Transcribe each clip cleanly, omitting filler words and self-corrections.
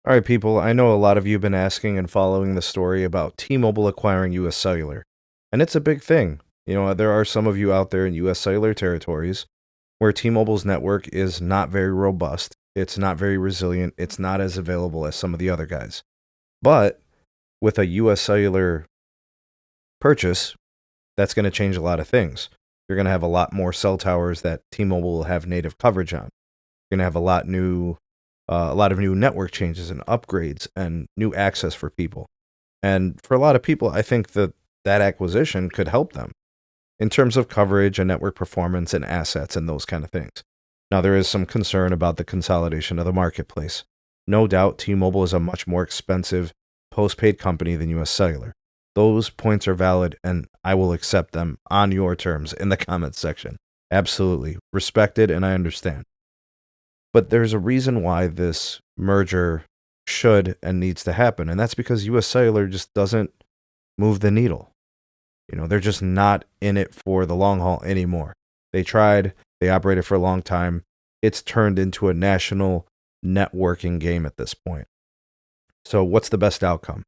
All right, people, I know a lot of you have been asking and following the story about T-Mobile acquiring US Cellular, and it's a big thing. There are some of you out there in US Cellular territories where T-Mobile's network is not very robust, it's not very resilient, it's not as available as some of the other guys. But with a US Cellular purchase, that's going to change a lot of things. You're going to have a lot more cell towers that T-Mobile will have native coverage on. You're going to have a lot of new network changes and upgrades and new access for people. And for a lot of people, I think that acquisition could help them in terms of coverage and network performance and assets and those kind of things. Now, there is some concern about the consolidation of the marketplace. No doubt, T-Mobile is a much more expensive postpaid company than US Cellular. Those points are valid, and I will accept them on your terms in the comments section. Absolutely. Respected, and I understand. But there's a reason why this merger should and needs to happen, and that's because US Cellular just doesn't move the needle. They're just not in it for the long haul anymore. They tried, they operated for a long time. It's turned into a national networking game at this point. So what's the best outcome?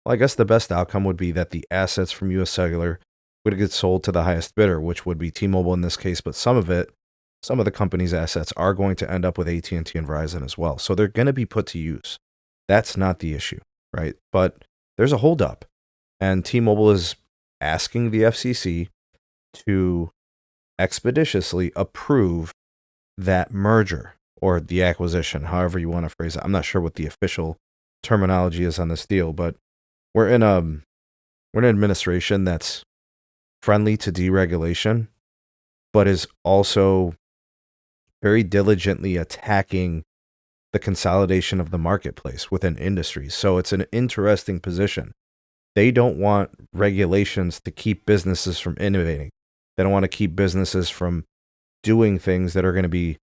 Well, I guess the best outcome would be that the assets from US Cellular would get sold to the highest bidder, which would be T-Mobile in this case, but some of the company's assets are going to end up with AT&T and Verizon as well. So they're going to be put to use. That's not the issue, right? But there's a holdup, and T-Mobile is asking the FCC to expeditiously approve that merger or the acquisition, however you want to phrase it. I'm not sure what the official terminology is on this deal, but we're in an administration that's friendly to deregulation, but is also very diligently attacking the consolidation of the marketplace within industries. So it's an interesting position. They don't want regulations to keep businesses from innovating. They don't want to keep businesses from doing things that are going to be,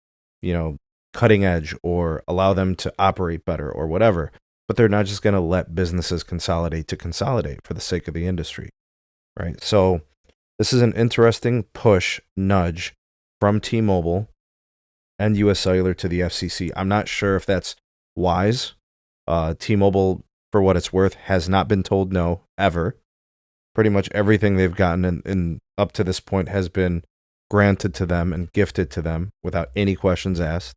cutting edge or allow them to operate better or whatever. But they're not just going to let businesses consolidate to consolidate for the sake of the industry, right? So this is an interesting nudge from T-Mobile and US Cellular to the FCC. I'm not sure if that's wise. T-Mobile, for what it's worth, has not been told no, ever. Pretty much everything they've gotten in up to this point has been granted to them and gifted to them without any questions asked.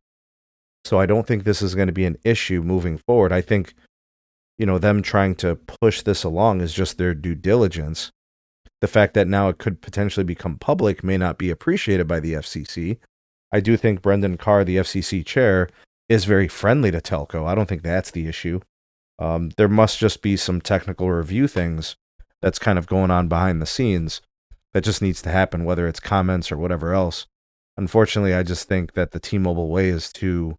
So I don't think this is going to be an issue moving forward. I think, them trying to push this along is just their due diligence. The fact that now it could potentially become public may not be appreciated by the FCC. I do think Brendan Carr, the FCC chair, is very friendly to telco. I don't think that's the issue. There must just be some technical review things that's kind of going on behind the scenes that just needs to happen, whether it's comments or whatever else. Unfortunately, I just think that the T-Mobile way is to,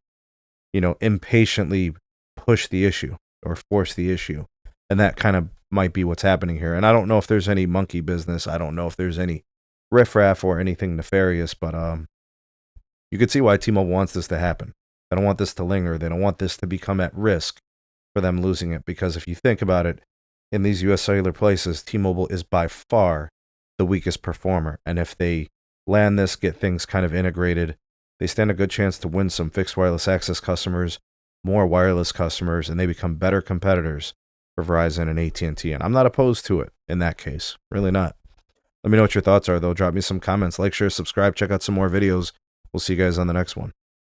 impatiently push the issue or force the issue. And that kind of might be what's happening here. And I don't know if there's any monkey business. I don't know if there's any riffraff or anything nefarious, but you could see why T-Mobile wants this to happen. They don't want this to linger. They don't want this to become at risk for them losing it. Because if you think about it, in these US Cellular places, T-Mobile is by far the weakest performer. And if they land this, get things kind of integrated, they stand a good chance to win some fixed wireless access customers, more wireless customers, and they become better competitors for Verizon and AT&T. And I'm not opposed to it in that case. Really not. Let me know what your thoughts are, though. Drop me some comments. Like, share, subscribe. Check out some more videos. We'll see you guys on the next one.